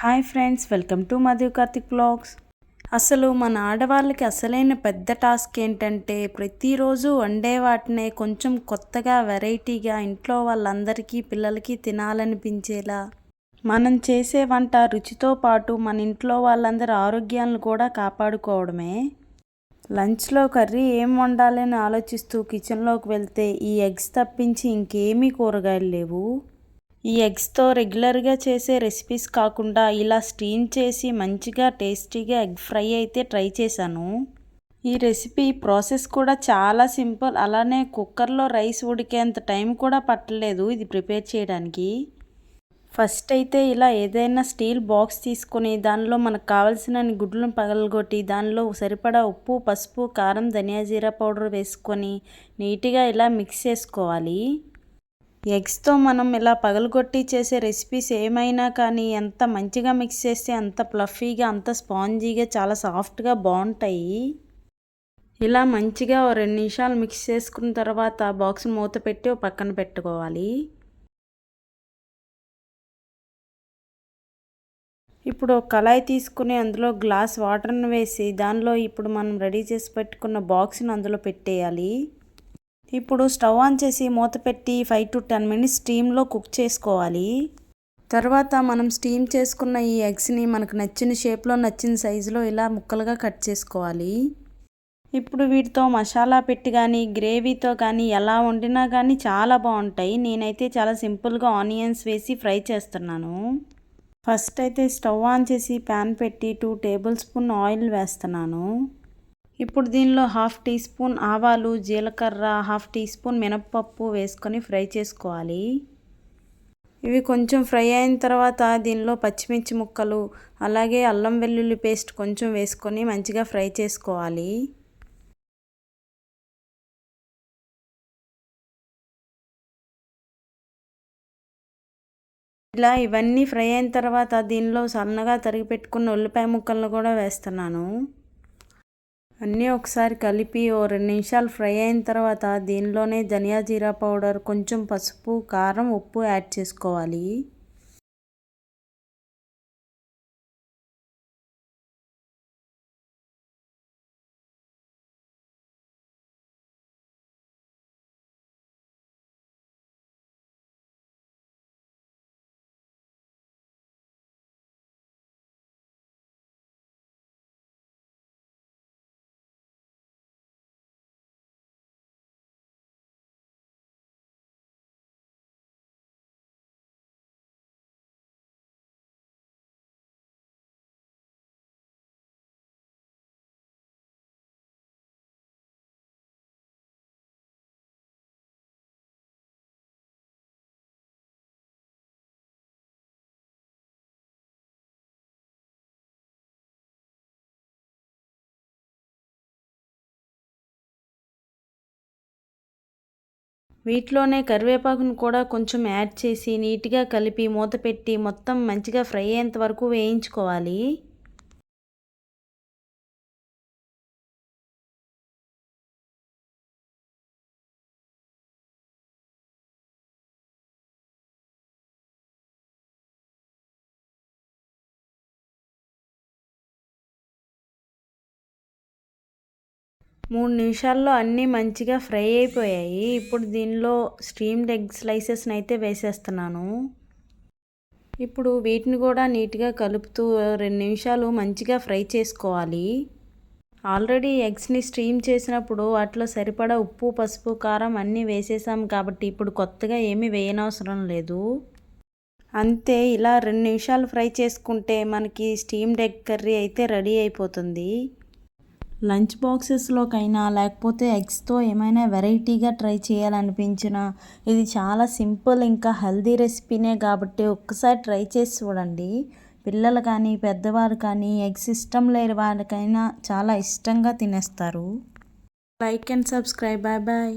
Hi friends, welcome to Madhu Karthik blogs. అసలు మన ఆడవాళ్ళకి అసలైన పెద్ద టాస్క్ ఏంటంటే ప్రతిరోజు వండే వాటినే కొంచెం కొత్తగా వెరైటీగా ఇంట్లో వాళ్ళందరికీ పిల్లలకి తినాలనిపించేలా మనం చేసే వంట రుచితో పాటు మన ఇంట్లో వాళ్ళందరి ఆరోగ్యాలను కూడా కాపాడుకోవడమే. లంచ్లో కర్రీ ఏం వండాలని ఆలోచిస్తూ కిచెన్లోకి వెళ్తే ఈ ఎగ్స్ తప్పించి ఇంకేమీ కూరగాయలు లేవు. ఈ ఎగ్స్తో రెగ్యులర్గా చేసే రెసిపీస్ కాకుండా ఇలా స్టీమ్ చేసి మంచిగా టేస్టీగా ఎగ్ ఫ్రై అయితే ట్రై చేశాను. ఈ రెసిపీ ప్రాసెస్ కూడా చాలా సింపుల్, అలానే కుక్కర్లో రైస్ ఉడికేంత టైం కూడా పట్టలేదు ఇది ప్రిపేర్ చేయడానికి. ఫస్ట్ అయితే ఇలా ఏదైనా స్టీల్ బాక్స్ తీసుకొని దానిలో మనకు కావాల్సిన గుడ్లను పగలగొట్టి దానిలో సరిపడా ఉప్పు, పసుపు, కారం, ధనియా జీరా పౌడర్ వేసుకొని నీట్గా ఇలా మిక్స్ చేసుకోవాలి. ఎగ్స్తో మనం ఇలా పగలగొట్టి చేసే రెసిపీస్ ఏమైనా కానీ ఎంత మంచిగా మిక్స్ చేస్తే అంత ప్లఫీగా, అంత స్పాంజీగా, చాలా సాఫ్ట్గా బాగుంటాయి. ఇలా మంచిగా 2 నిమిషాలు మిక్స్ చేసుకున్న తర్వాత బాక్స్ని మూత పెట్టి పక్కన పెట్టుకోవాలి. ఇప్పుడు ఒక కళాయి తీసుకుని అందులో గ్లాస్ వాటర్ని వేసి దానిలో ఇప్పుడు మనం రెడీ చేసి పెట్టుకున్న బాక్స్ని అందులో పెట్టేయాలి. ఇప్పుడు స్టవ్ ఆన్ చేసి మూత పెట్టి 5 to 10 minutes స్టీమ్లో కుక్ చేసుకోవాలి. తర్వాత మనం స్టీమ్ చేసుకున్న ఈ ఎగ్స్ని మనకు నచ్చిన షేప్లో, నచ్చిన సైజులో ఇలా ముక్కలుగా కట్ చేసుకోవాలి. ఇప్పుడు వీటితో మసాలా పెట్టి కానీ గ్రేవీతో కానీ ఎలా వండినా కానీ చాలా బాగుంటాయి. నేనైతే చాలా సింపుల్గా ఆనియన్స్ వేసి ఫ్రై చేస్తున్నాను. ఫస్ట్ అయితే స్టవ్ ఆన్ చేసి ప్యాన్ పెట్టి 2 tablespoon ఆయిల్ వేస్తున్నాను. ఇప్పుడు దీనిలో 1/2 teaspoon ఆవాలు, జీలకర్ర, 1/2 teaspoon మినప్పప్పు వేసుకొని ఫ్రై చేసుకోవాలి. ఇవి కొంచెం ఫ్రై అయిన తర్వాత దీనిలో పచ్చిమిర్చి ముక్కలు, అలాగే అల్లం వెల్లుల్లి పేస్ట్ కొంచెం వేసుకొని మంచిగా ఫ్రై చేసుకోవాలి. ఇలా ఇవన్నీ ఫ్రై అయిన తర్వాత దీనిలో సన్నగా తరిగి పెట్టుకున్న ఉల్లిపాయ ముక్కలను కూడా వేస్తున్నాను. అన్నీ ఒకసారి కలిపి 2 నిమిషాలు ఫ్రై అయిన తర్వాత దీనిలోనే ధనియా జీరా పౌడర్, కొంచెం పసుపు, కారం, ఉప్పు యాడ్ చేసుకోవాలి. వీటిలోనే కరివేపాకును కూడా కొంచెం యాడ్ చేసి నీట్గా కలిపి మూత పెట్టి మొత్తం మంచిగా ఫ్రై అయ్యేంత వరకు వేయించుకోవాలి. మూడు నిమిషాల్లో అన్నీ మంచిగా ఫ్రై అయిపోయాయి. ఇప్పుడు దీనిలో స్టీమ్డ్ ఎగ్ స్లైసెస్ని అయితే వేసేస్తున్నాను. ఇప్పుడు వీటిని కూడా నీట్గా కలుపుతూ 2 నిమిషాలు మంచిగా ఫ్రై చేసుకోవాలి. ఆల్రెడీ ఎగ్స్ని స్టీమ్ చేసినప్పుడు వాటిలో సరిపడా ఉప్పు, పసుపు, కారం అన్నీ వేసేసాం కాబట్టి ఇప్పుడు కొత్తగా ఏమీ వేయనవసరం లేదు. అంతే, ఇలా 2 నిమిషాలు ఫ్రై చేసుకుంటే మనకి స్టీమ్డ్ ఎగ్ కర్రీ అయితే రెడీ అయిపోతుంది. లంచ్ బాక్సెస్లోకైనా లేకపోతే ఎగ్స్తో ఏమైనా వెరైటీగా ట్రై చేయాలనిపించినా ఇది చాలా సింపుల్ ఇంకా హెల్దీ రెసిపీనే కాబట్టి ఒక్కసారి ట్రై చేసి చూడండి. పిల్లలు కానీ పెద్దవారు కానీ ఎగ్స్ ఇష్టం లేని వారికైనా చాలా ఇష్టంగా తినేస్తారు. Like and subscribe. Bye bye.